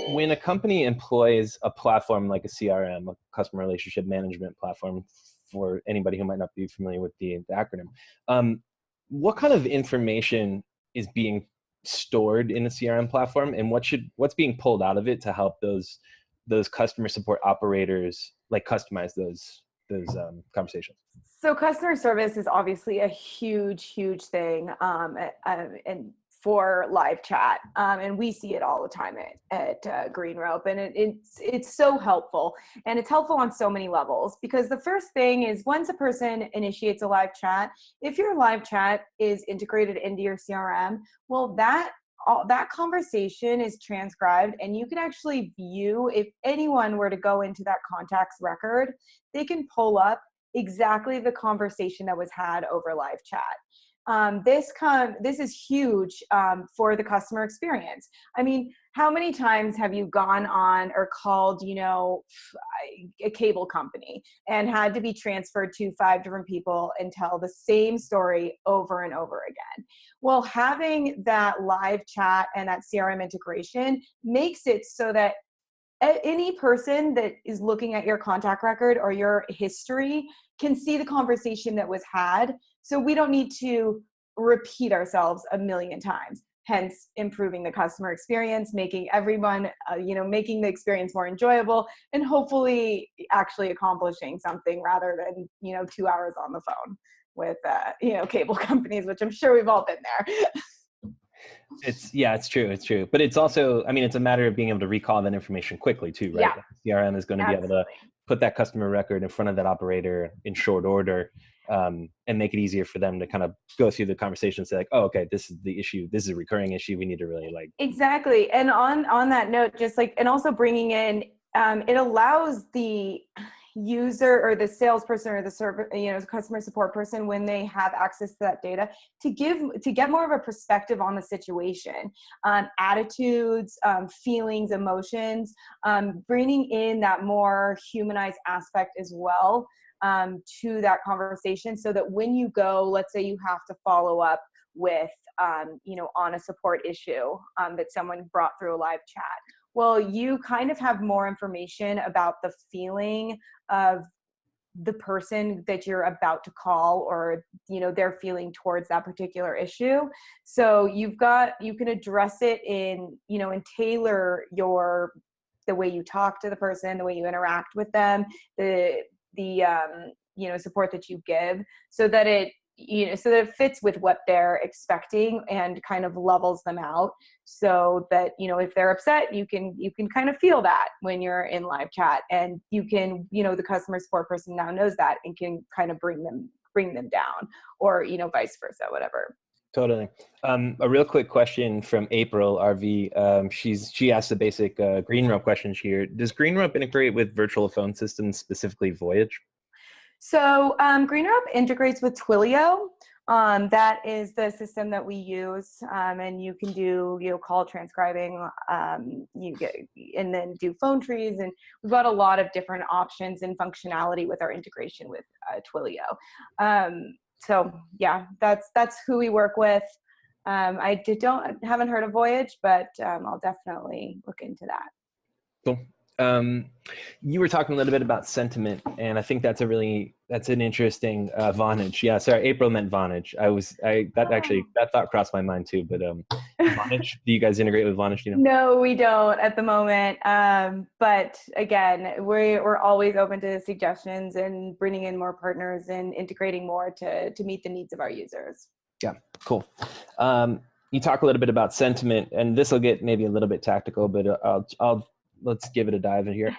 when a company employs a platform like a CRM, a customer relationship management platform, for anybody who might not be familiar with the acronym, what kind of information is being stored in a CRM platform, and what's being pulled out of it to help those customer support operators like customize those conversations? So customer service is obviously a huge thing, and for live chat, and we see it all the time at GreenRope, and it's so helpful, and it's helpful on so many levels, because the first thing is, once a person initiates a live chat, if your live chat is integrated into your CRM, well, that conversation is transcribed, and you can actually view, if anyone were to go into that contact's record, they can pull up exactly the conversation that was had over live chat. This is huge for the customer experience. I mean, how many times have you gone on or called, a cable company and had to be transferred to 5 different people and tell the same story over and over again? Well, having that live chat and that CRM integration makes it so that any person that is looking at your contact record or your history can see the conversation that was had. So we don't need to repeat ourselves a million times, hence improving the customer experience, making everyone, making the experience more enjoyable, and hopefully actually accomplishing something rather than, 2 hours on the phone with, cable companies, which I'm sure we've all been there. It's true. But it's also, it's a matter of being able to recall that information quickly too, right? Yeah. CRM is going to be able to put that customer record in front of that operator in short order, and make it easier for them to kind of go through the conversation and say like, oh, okay, this is the issue. This is a recurring issue. We need to really Exactly. And on that note, and also bringing in, it allows the user or the salesperson or the customer support person, when they have access to that data, to get more of a perspective on the situation, attitudes, feelings, emotions, bringing in that more humanized aspect as well, to that conversation, so that when you go, let's say you have to follow up with, on a support issue that someone brought through a live chat. Well, you kind of have more information about the feeling of the person that you're about to call, or, their feeling towards that particular issue. So you can address it and tailor the way you talk to the person, the way you interact with them, the support that you give, so that it fits with what they're expecting and kind of levels them out, so that, if they're upset, you can kind of feel that when you're in live chat, and you can, the customer support person now knows that and can kind of bring them down, or, vice versa, whatever. Totally. A real quick question from April RV. She asked the basic GreenRope question here. Does GreenRope integrate with virtual phone systems, specifically Voyager? So GreenRope integrates with Twilio. That is the system that we use, and you can do call transcribing, and then do phone trees, and we've got a lot of different options and functionality with our integration with Twilio. So yeah, that's who we work with. I haven't heard of Voyage, but I'll definitely look into that. Cool. You were talking a little bit about sentiment, and I think that's an interesting Vonage. Yeah, sorry, April meant Vonage. That thought crossed my mind too. But Vonage, do you guys integrate with Vonage? No, we don't at the moment. But again, we're always open to suggestions and bringing in more partners and integrating more to meet the needs of our users. Yeah, cool. You talk a little bit about sentiment, and this will get maybe a little bit tactical, but let's give it a dive in here.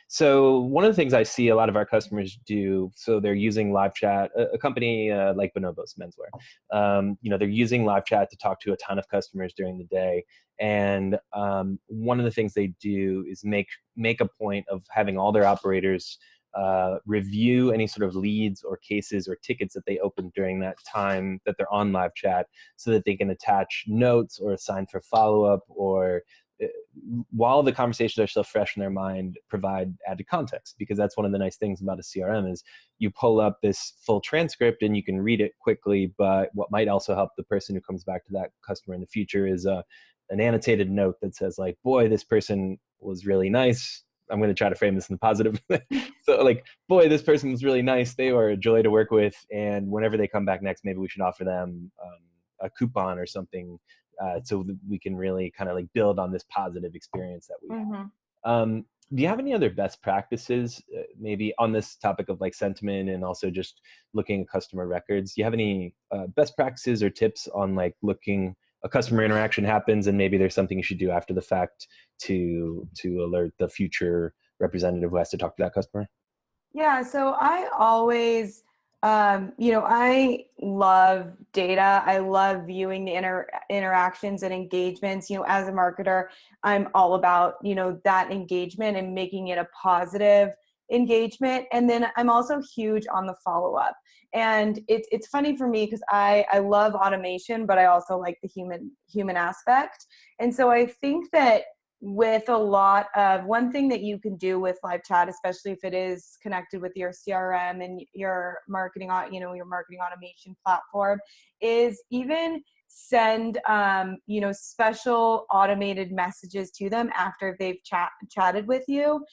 So one of the things I see a lot of our customers do, so they're using live chat, a company like Bonobos Menswear, they're using live chat to talk to a ton of customers during the day. And one of the things they do is make a point of having all their operators review any sort of leads or cases or tickets that they open during that time that they're on live chat, so that they can attach notes or assign for follow-up, or while the conversations are still fresh in their mind, provide added context. Because that's one of the nice things about a CRM is you pull up this full transcript and you can read it quickly, but what might also help the person who comes back to that customer in the future is an annotated note that says like, boy, this person was really nice. I'm going to try to frame this in the positive. So like, boy, this person was really nice. They were a joy to work with. And whenever they come back next, maybe we should offer them a coupon or something, so that we can really kind of like build on this positive experience that we have. Do you have any other best practices, maybe on this topic of like sentiment and also just looking at customer records? Do you have any best practices or tips on like looking, a customer interaction happens and maybe there's something you should do after the fact to alert the future representative who has to talk to that customer? Yeah, so I always, I love data. I love viewing the interactions and engagements. As a marketer, I'm all about, that engagement and making it a positive engagement. And then I'm also huge on the follow-up. And it's funny for me because I love automation, but I also like the human aspect. And so I think that with a lot of, one thing that you can do with live chat, especially if it is connected with your CRM and your marketing, your marketing automation platform, is even send, special automated messages to them after they've chatted with you,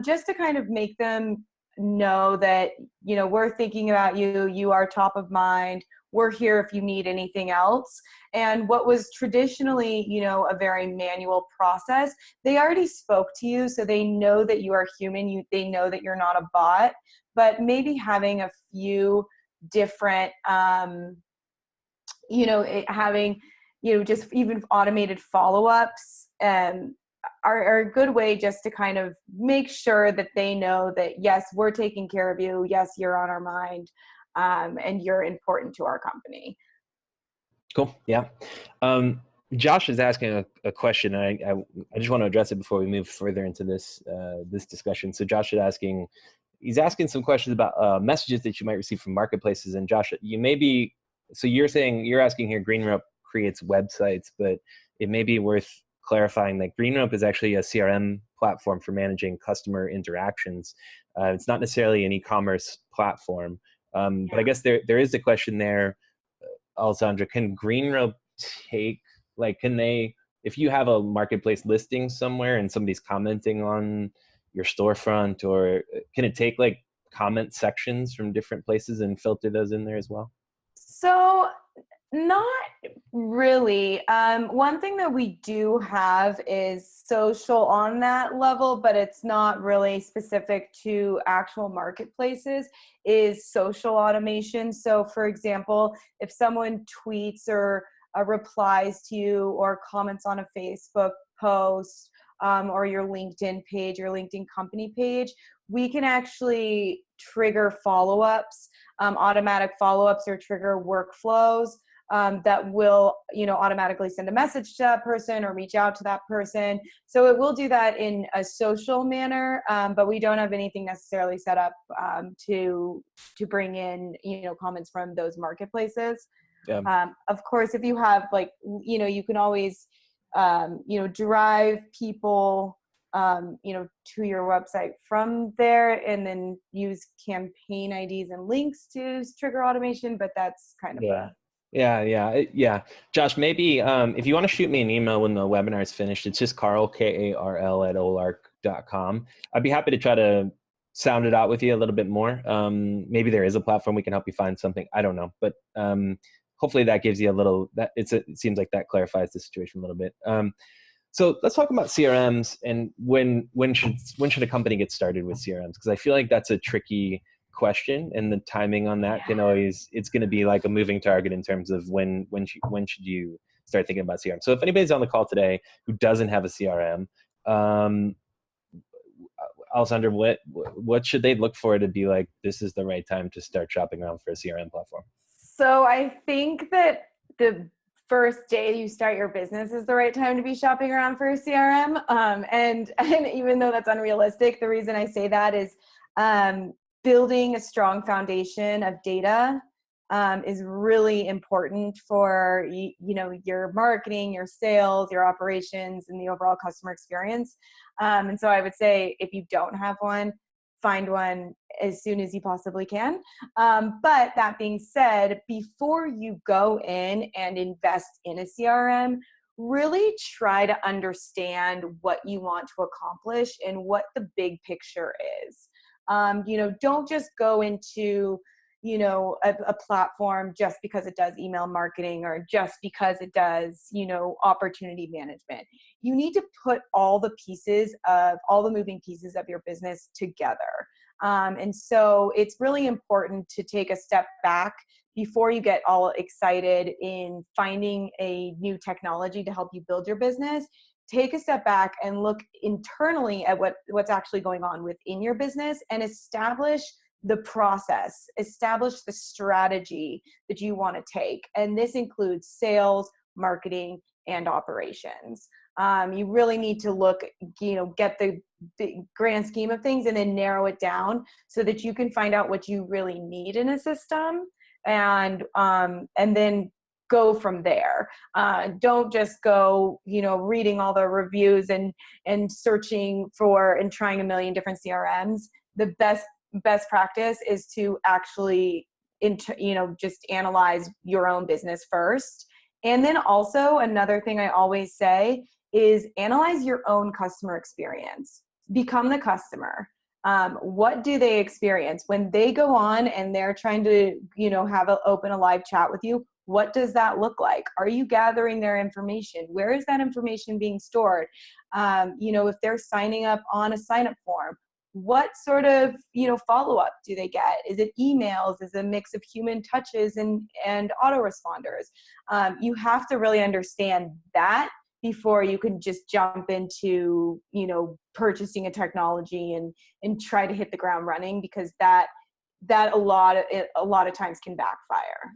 just to kind of make them know that, we're thinking about you, you are top of mind, we're here if you need anything else. And what was traditionally, a very manual process, they already spoke to you, so they know that you are human. They know that you're not a bot. But maybe having a few different, having, just even automated follow-ups are a good way just to kind of make sure that they know that, yes, we're taking care of you. Yes, you're on our mind. And you're important to our company. Cool. Yeah. Josh is asking a question. I just want to address it before we move further into this discussion. So Josh is asking, he's asking some questions about messages that you might receive from marketplaces. And Josh, so you're asking here, GreenRope creates websites, but it may be worth clarifying that GreenRope is actually a CRM platform for managing customer interactions. It's not necessarily an e-commerce platform. But I guess there is a question there, Alessandra. Can GreenRope if you have a marketplace listing somewhere and somebody's commenting on your storefront, or can it take like comment sections from different places and filter those in there as well? So not really. One thing that we do have is social on that level, but it's not really specific to actual marketplaces, is social automation. So for example, if someone tweets or replies to you or comments on a Facebook post, or your LinkedIn page, your LinkedIn company page, we can actually trigger follow-ups, automatic follow-ups, or trigger workflows that will, automatically send a message to that person or reach out to that person. So it will do that in a social manner, but we don't have anything necessarily set up to bring in, comments from those marketplaces. Yeah. Of course, if you have you can always, drive people, to your website from there, and then use campaign IDs and links to trigger automation, but that's kind of Yeah. Josh, maybe if you want to shoot me an email when the webinar is finished, it's just Carl, Karl at olark.com. I'd be happy to try to sound it out with you a little bit more. Maybe there is a platform we can help you find something. I don't know, but hopefully that gives you it seems like that clarifies the situation a little bit. So let's talk about CRMs and when should a company get started with CRMs? Because I feel like that's a tricky question, and the timing on that it's going to be like a moving target in terms of when should you start thinking about CRM. So if anybody's on the call today who doesn't have a CRM, Alessandra, what should they look for to be like, this is the right time to start shopping around for a CRM platform? So I think that the first day you start your business is the right time to be shopping around for a CRM. And even though that's unrealistic, the reason I say that is building a strong foundation of data is really important for your marketing, your sales, your operations, and the overall customer experience. And so I would say if you don't have one, find one as soon as you possibly can. But that being said, before you go in and invest in a CRM, really try to understand what you want to accomplish and what the big picture is. Don't just go into, a platform just because it does email marketing or just because it does, opportunity management. You need to put all the moving pieces of your business together. And so it's really important to take a step back before you get all excited in finding a new technology to help you build your business. Take a step back and look internally at what's actually going on within your business and establish the process, establish the strategy that you want to take. And this includes sales, marketing, and operations. You really need to look, get the grand scheme of things and then narrow it down so that you can find out what you really need in a system, and then go from there. Don't just go, reading all the reviews and searching for and trying a million different CRMs. The best practice is to actually just analyze your own business first. And then also another thing I always say is analyze your own customer experience. Become the customer. What do they experience when they go on and they're trying to, open a live chat with you? What does that look like? Are you gathering their information? Where is that information being stored? If they're signing up on a sign-up form, what sort of, follow-up do they get? Is it emails? Is it a mix of human touches and autoresponders? You have to really understand that before you can just jump into, purchasing a technology and try to hit the ground running, because that a lot of times can backfire.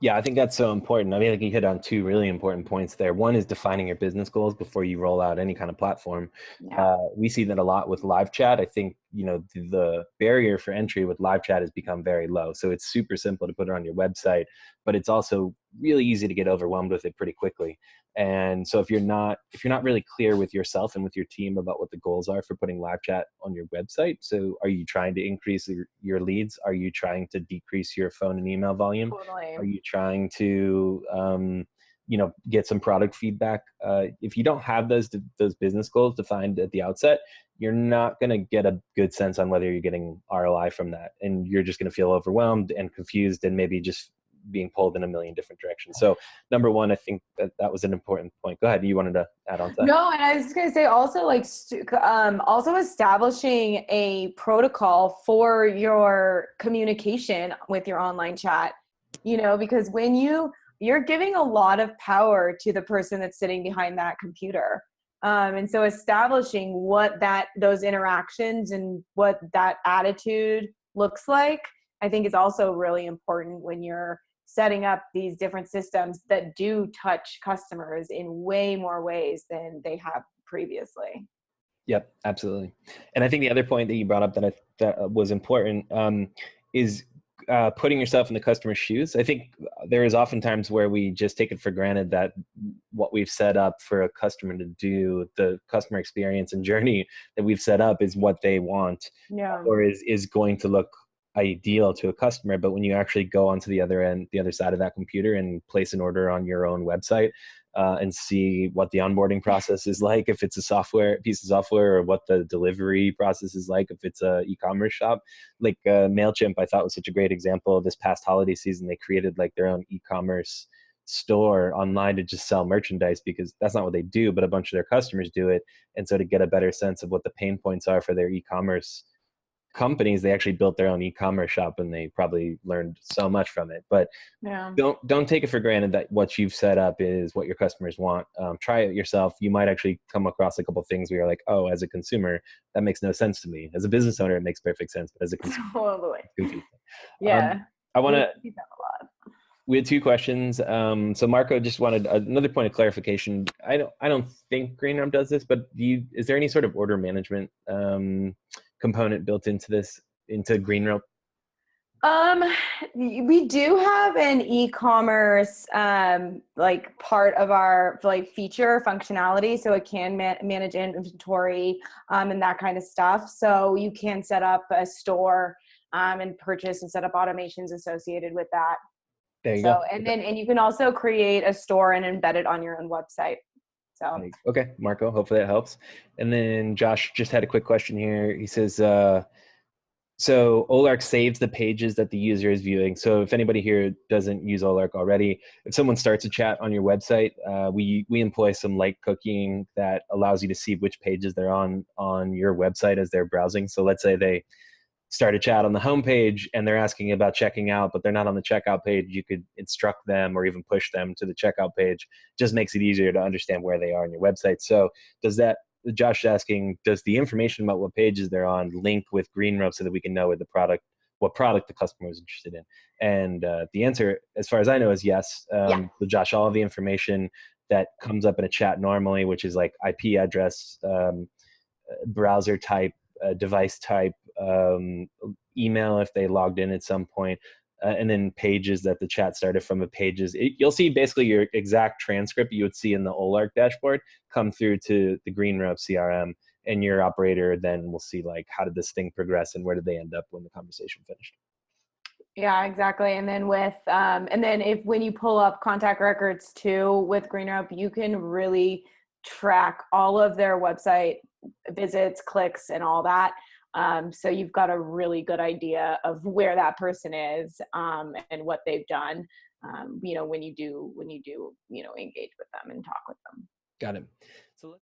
Yeah, I think that's so important. I mean, like you hit on two really important points there. One is defining your business goals before you roll out any kind of platform. Yeah. We see that a lot with live chat. I think, the barrier for entry with live chat has become very low. So it's super simple to put it on your website, but it's also really easy to get overwhelmed with it pretty quickly. And so if you're not really clear with yourself and with your team about what the goals are for putting live chat on your website, so are you trying to increase your leads? Are you trying to decrease your phone and email volume? Totally. Are you trying to get some product feedback? If you don't have those business goals defined at the outset, you're not going to get a good sense on whether you're getting ROI from that, and you're just going to feel overwhelmed and confused and maybe just being pulled in a million different directions. So number one, I think that was an important point. Go ahead. You wanted to add on to that? No, and I was just going to say also, also establishing a protocol for your communication with your online chat, because when you're giving a lot of power to the person that's sitting behind that computer. And so establishing what those interactions and what that attitude looks like, I think is also really important when you're setting up these different systems that do touch customers in way more ways than they have previously. Yep, absolutely. And I think the other point that you brought up that was important is putting yourself in the customer's shoes. I think there is oftentimes where we just take it for granted that what we've set up for a customer to do, the customer experience and journey that we've set up, is what they want, or is going to look ideal to a customer. But when you actually go onto the other side of that computer and place an order on your own website and see what the onboarding process is like, if it's a piece of software, or what the delivery process is like, if it's a e-commerce shop, like MailChimp, I thought was such a great example. This past holiday season, they created like their own e-commerce store online to just sell merchandise, because that's not what they do, but a bunch of their customers do it. And so to get a better sense of what the pain points are for their e-commerce companies, they actually built their own e-commerce shop, and they probably learned so much from it. But don't take it for granted that what you've set up is what your customers want. Try it yourself. You might actually come across a couple of things where you're like, oh, as a consumer, that makes no sense to me. As a business owner, it makes perfect sense, but as a consumer, it's confusing. Yeah. We had two questions. So Marco just wanted another point of clarification. I don't think GreenRope does this, but is there any sort of order management component built into GreenRope? We do have an e-commerce part of our feature functionality, so it can manage inventory and that kind of stuff. So you can set up a store and purchase and set up automations associated with that. There you So, go. and you can also create a store and embed it on your own website. So, Okay, Marco, hopefully that helps. And then Josh just had a quick question here. He says, so Olark saves the pages that the user is viewing. So if anybody here doesn't use Olark already, if someone starts a chat on your website, we employ some light cooking that allows you to see which pages they're on your website as they're browsing. So let's say they start a chat on the homepage and they're asking about checking out, but they're not on the checkout page. You could instruct them or even push them to the checkout page. Just makes it easier to understand where they are on your website. So does that, Josh is asking, does the information about what pages they're on link with GreenRope so that we can know what product the customer is interested in? And the answer, as far as I know, is yes. yeah. So Josh, all of the information that comes up in a chat normally, which is like IP address, browser type, device type, email if they logged in at some point, and then pages that the chat started from. You'll see basically your exact transcript you would see in the Olark dashboard come through to the GreenRope CRM, and your operator then will see like how did this thing progress and where did they end up when the conversation finished. Yeah, exactly. And then if when you pull up contact records too with GreenRope, you can really track all of their website visits, clicks, and all that. So you've got a really good idea of where that person is, and what they've done. When you do engage with them and talk with them. Got it. So